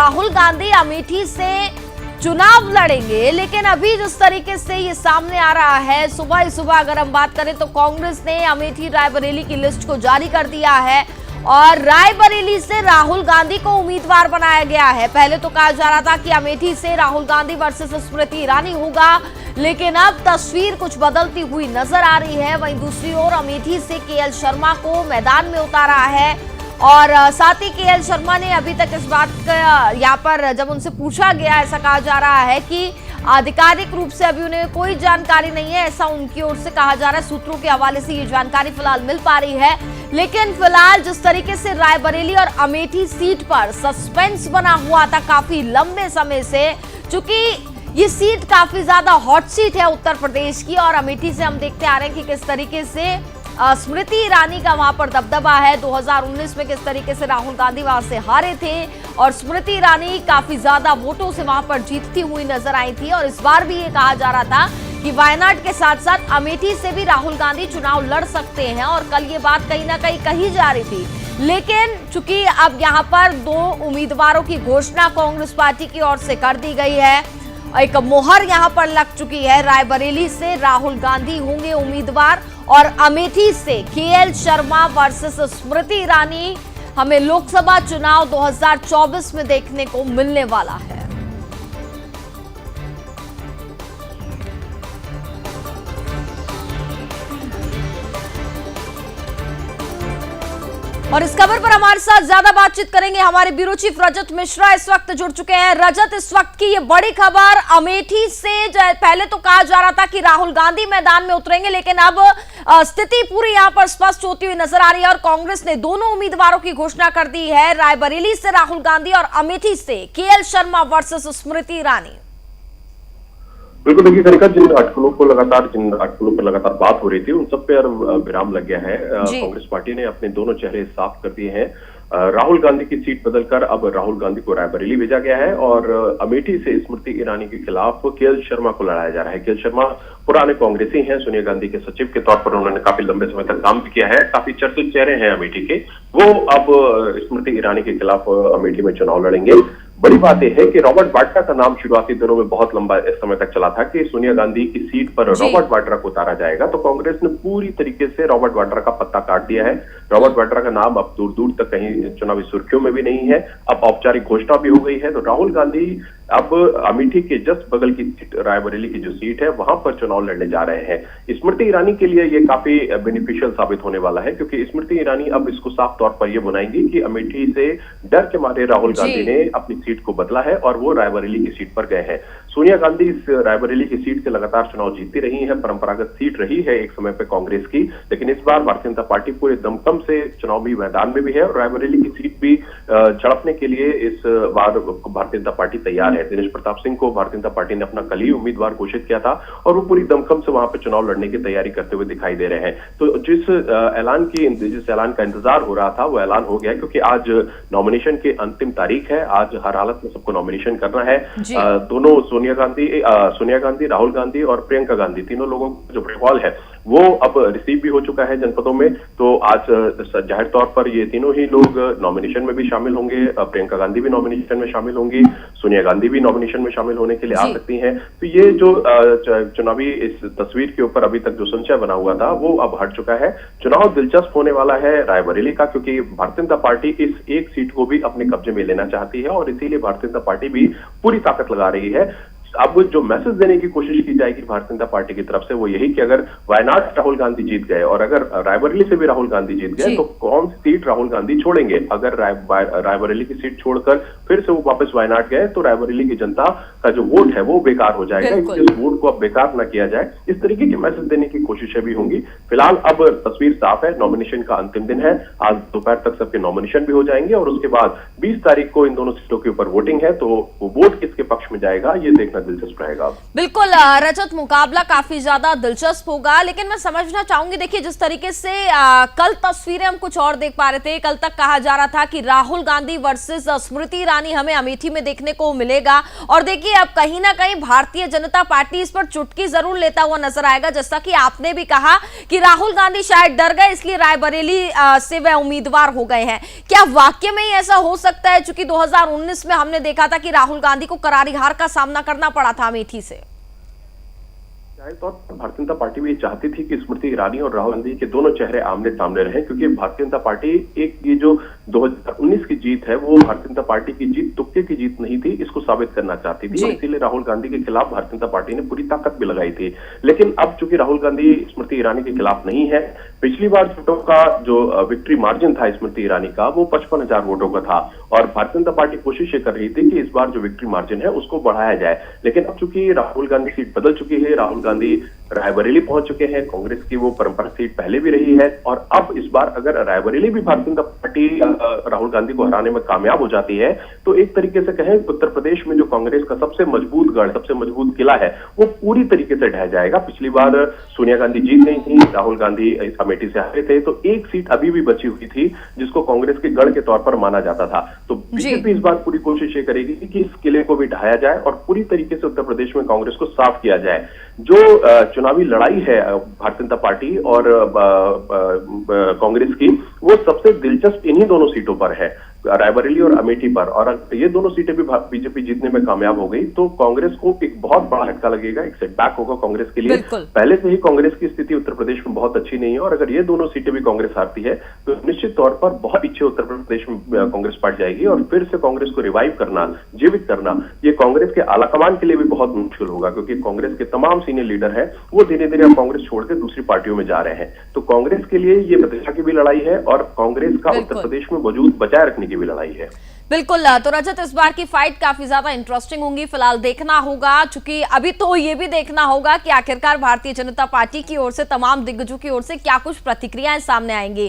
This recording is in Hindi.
राहुल गांधी अमेठी से चुनाव लड़ेंगे, लेकिन अभी जिस तरीके से ये सामने आ रहा है, सुबह ही सुबह अगर हम बात करें तो कांग्रेस ने अमेठी रायबरेली की लिस्ट को जारी कर दिया है और रायबरेली से राहुल गांधी को उम्मीदवार बनाया गया है। पहले तो कहा जा रहा था कि अमेठी से राहुल गांधी वर्सेस स्मृति ईरानी होगा, लेकिन अब तस्वीर कुछ बदलती हुई नजर आ रही है। वहीं दूसरी ओर अमेठी से केएल शर्मा को मैदान में उतारा है और साथ ही केएल शर्मा ने अभी तक इस बात का यहाँ पर जब उनसे पूछा गया, ऐसा कहा जा रहा है कि आधिकारिक रूप से अभी उन्हें कोई जानकारी नहीं है, ऐसा उनकी ओर से कहा जा रहा है। सूत्रों के हवाले से ये जानकारी फिलहाल मिल पा रही है, लेकिन फिलहाल जिस तरीके से रायबरेली और अमेठी सीट पर सस्पेंस बना हुआ था काफी लंबे समय से, चूंकि ये सीट काफी ज्यादा हॉट सीट है उत्तर प्रदेश की और अमेठी से हम देखते आ रहे हैं कि किस तरीके से स्मृति ईरानी का वहां पर दबदबा है। 2019 में किस तरीके से राहुल गांधी वहां से हारे थे और स्मृति ईरानी काफी ज्यादा वोटों से वहां पर जीतती हुई नजर आई थी। और इस बार भी ये कहा जा रहा था कि वायनाड के साथ साथ अमेठी से भी राहुल गांधी चुनाव लड़ सकते हैं और कल ये बात कहीं ना कहीं कही जा रही थी। लेकिन चूंकि अब यहाँ पर 2 उम्मीदवारों की घोषणा कांग्रेस पार्टी की ओर से कर दी गई है, एक मोहर यहां पर लग चुकी है। रायबरेली से राहुल गांधी होंगे उम्मीदवार और अमेठी से केएल शर्मा वर्सेस स्मृति ईरानी हमें लोकसभा चुनाव 2024 में देखने को मिलने वाला है। और इस खबर पर हमारे साथ ज्यादा बातचीत करेंगे हमारे ब्यूरो चीफ रजत मिश्रा इस वक्त जुड़ चुके हैं। रजत, इस वक्त की ये बड़ी खबर अमेठी से, पहले तो कहा जा रहा था कि राहुल गांधी मैदान में उतरेंगे, लेकिन अब स्थिति पूरी यहां पर स्पष्ट होती हुई नजर आ रही है और कांग्रेस ने दोनों उम्मीदवारों की घोषणा कर दी है, रायबरेली से राहुल गांधी और अमेठी से केएल शर्मा वर्सेस स्मृति ईरानी। बिल्कुल, देखिए कनिका, जिन अटकलों पर लगातार बात हो रही थी उन सब पे विराम लग गया है। कांग्रेस पार्टी ने अपने दोनों चेहरे साफ कर दिए हैं। राहुल गांधी की सीट बदलकर अब राहुल गांधी को रायबरेली भेजा गया है और अमेठी से स्मृति ईरानी के खिलाफ केएल शर्मा को लड़ाया जा रहा है। केएल शर्मा पुराने कांग्रेसी हैं, सोनिया गांधी के सचिव के तौर पर उन्होंने काफी लंबे समय तक काम भी किया है, काफी चर्चित चेहरे हैं अमेठी के। वो अब स्मृति ईरानी के खिलाफ अमेठी में चुनाव लड़ेंगे। बड़ी बात यह है कि रॉबर्ट वाड्रा का नाम शुरुआती दिनों में बहुत लंबा समय तक चला था कि सोनिया गांधी की सीट पर रॉबर्ट वाड्रा को उतारा जाएगा, तो कांग्रेस ने पूरी तरीके से रॉबर्ट वाड्रा का पत्ता काट दिया है। रॉबर्ट वाड्रा का नाम अब दूर दूर तक कहीं चुनावी सुर्खियों में भी नहीं है। अब औपचारिक घोषणा भी हो गई है, तो राहुल गांधी अब अमेठी के जस्ट बगल की रायबरेली की जो सीट है वहां पर चुनाव लड़ने जा रहे हैं। स्मृति ईरानी के लिए ये काफी बेनिफिशियल साबित होने वाला है, क्योंकि स्मृति ईरानी अब इसको साफ तौर पर यह बनाएंगी कि अमेठी से डर के मारे राहुल गांधी ने अपनी सीट को बदला है और वो रायबरेली की सीट पर गए हैं। सोनिया गांधी इस रायबरेली की सीट से लगातार चुनाव जीतती रही है, परंपरागत सीट रही है एक समय पे कांग्रेस की, लेकिन इस बार भारतीय जनता पार्टी पूरे दमखम से चुनावी मैदान में भी है और रायबरेली की सीट भी झड़पने के लिए इस बार भारतीय जनता पार्टी तैयार है। दिनेश प्रताप सिंह को भारतीय जनता पार्टी ने अपना कल ही उम्मीदवार घोषित किया था और वो पूरी दमखम से वहां पर चुनाव लड़ने की तैयारी करते हुए दिखाई दे रहे हैं। तो जिस ऐलान का इंतजार हो रहा था वो ऐलान हो गया, क्योंकि आज नॉमिनेशन की अंतिम तारीख है। आज हर हालत में सबको नॉमिनेशन करना है। दोनों सोनिया गांधी, राहुल गांधी और प्रियंका गांधी, तीनों लोगों का जो रिकॉल है वो अब रिसीव भी हो चुका है जनपदों में। तो आज जाहिर तौर पर ये तीनों ही लोग नॉमिनेशन में भी शामिल होंगे। प्रियंका गांधी भी नॉमिनेशन में शामिल होंगी, सोनिया गांधी भी नॉमिनेशन में शामिल होने के लिए आ सकती हैं। तो ये जो चुनावी इस तस्वीर के ऊपर अभी तक जो संशय बना हुआ था वो अब हट चुका है। चुनाव दिलचस्प होने वाला है रायबरेली का, क्योंकि भारतीय जनता पार्टी इस एक सीट को भी अपने कब्जे में लेना चाहती है और इसीलिए भारतीय जनता पार्टी भी पूरी ताकत लगा रही है। अब जो मैसेज देने की कोशिश की जाएगी भारतीय जनता पार्टी की तरफ से वो यही कि अगर वायनाड राहुल गांधी जीत गए और अगर रायबरेली से भी राहुल गांधी जीत गए तो कौन सी सीट राहुल गांधी छोड़ेंगे। अगर रायबरेली की सीट छोड़कर फिर से वो वापस वायनाड गए तो रायबरेली की जनता का जो वोट है वो बेकार हो जाएगा। इस वोट को अब बेकार न किया जाए, इस तरीके की मैसेज देने की कोशिशें भी होंगी। फिलहाल अब तस्वीर साफ है, नॉमिनेशन का अंतिम दिन है। आज दोपहर तक सबके नॉमिनेशन भी हो जाएंगे और उसके बाद 20 तारीख को इन दोनों सीटों के ऊपर वोटिंग है, तो वो वोट किसके पक्ष में जाएगा ये देखना दिलचस्प रहेगा। बिल्कुल रजत, मुकाबला काफी ज्यादा दिलचस्प होगा, लेकिन मैं समझना चाहूंगी, देखिए जिस तरीके से कल तस्वीरें हम कुछ और देख पा रहे थे। कल तक कहा जा रहा था कि राहुल गांधी वर्सेस स्मृति ईरानी ईरानी हमें अमेठी में देखने को मिलेगा। और देखिए अब कहीं ना कहीं भारतीय जनता पार्टी इस पर चुटकी जरूर लेता हुआ नजर आएगा, जैसा कि आपने भी कहा कि राहुल गांधी शायद डर गए इसलिए रायबरेली से वह उम्मीदवार हो गए हैं। क्या वाकई में ही ऐसा हो सकता है? चूंकि 2019 में हमने देखा था कि राहुल गांधी को करारी हार का सामना करना पड़ा था अमेठी से। जाहिर तौर पर भारतीय जनता पार्टी भी ये चाहती थी कि स्मृति ईरानी और राहुल गांधी के दोनों चेहरे आमने सामने रहे, क्योंकि भारतीय जनता पार्टी एक ये जो 2019 की जीत है वो भारतीय जनता पार्टी की जीत तुक्के की जीत नहीं थी, इसको साबित करना चाहती थी। इसीलिए राहुल गांधी के खिलाफ भारतीय जनता पार्टी ने पूरी ताकत भी लगाई थी। लेकिन अब चूंकि राहुल गांधी स्मृति ईरानी के खिलाफ नहीं है, पिछली बार वोटों का जो विक्ट्री मार्जिन था स्मृति ईरानी का वो 55,000 वोटों का था, और भारतीय जनता पार्टी कोशिश ये कर रही थी कि इस बार जो विक्ट्री मार्जिन है उसको बढ़ाया जाए। लेकिन अब चूंकि राहुल गांधी सीट बदल चुकी है, राहुल गांधी रायबरेली पहुंच चुके हैं, कांग्रेस की वो परंपरा सीट पहले भी रही है, और अब इस बार अगर रायबरेली भी भारतीय जनता पार्टी राहुल गांधी को हराने में कामयाब हो जाती है तो एक तरीके से कहें उत्तर प्रदेश में जो कांग्रेस का सबसे मजबूत गढ़, सबसे मजबूत किला है वो पूरी तरीके से ढह जाएगा। पिछली बार सोनिया गांधी जीत गई थी, राहुल गांधी अमेठी से हारे थे, तो एक सीट अभी भी बची हुई थी जिसको कांग्रेस के गढ़ के तौर पर माना जाता था। तो बीजेपी इस बार पूरी कोशिश ये करेगी कि इस किले को भी ढाया जाए और पूरी तरीके से उत्तर प्रदेश में कांग्रेस को साफ किया जाए। जो चुनावी लड़ाई है भारतीय जनता पार्टी और कांग्रेस की, वो सबसे दिलचस्प इन्हीं दोनों सीटों पर है, रायबरेली और अमेठी पर। और ये दोनों सीटें भी बीजेपी जीतने में कामयाब हो गई तो कांग्रेस को एक बहुत बड़ा झटका लगेगा, एक सेटबैक होगा कांग्रेस के लिए। पहले से ही कांग्रेस की स्थिति उत्तर प्रदेश में बहुत अच्छी नहीं है, और अगर ये दोनों सीटें भी कांग्रेस हारती है तो निश्चित तौर पर बहुत पीछे उत्तर प्रदेश में कांग्रेस पार्टी जाएगी, और फिर से कांग्रेस को रिवाइव करना, जीवित करना, ये कांग्रेस के आलाकमान के लिए भी बहुत मुश्किल होगा, क्योंकि कांग्रेस के तमाम सीनियर लीडर हैं वो धीरे धीरे अब कांग्रेस छोड़कर दूसरी पार्टियों में जा रहे हैं। तो कांग्रेस के लिए ये प्रतिष्ठा की भी लड़ाई है और कांग्रेस का उत्तर प्रदेश में वजूद बचाए रखने की भी लड़ाई है। बिल्कुल। तो रजत, इस बार की फाइट काफी ज्यादा इंटरेस्टिंग होगी, फिलहाल देखना होगा, चूंकि अभी तो ये भी देखना होगा कि आखिरकार भारतीय जनता पार्टी की ओर से, तमाम दिग्गजों की ओर से क्या कुछ प्रतिक्रियाएं सामने आएंगी।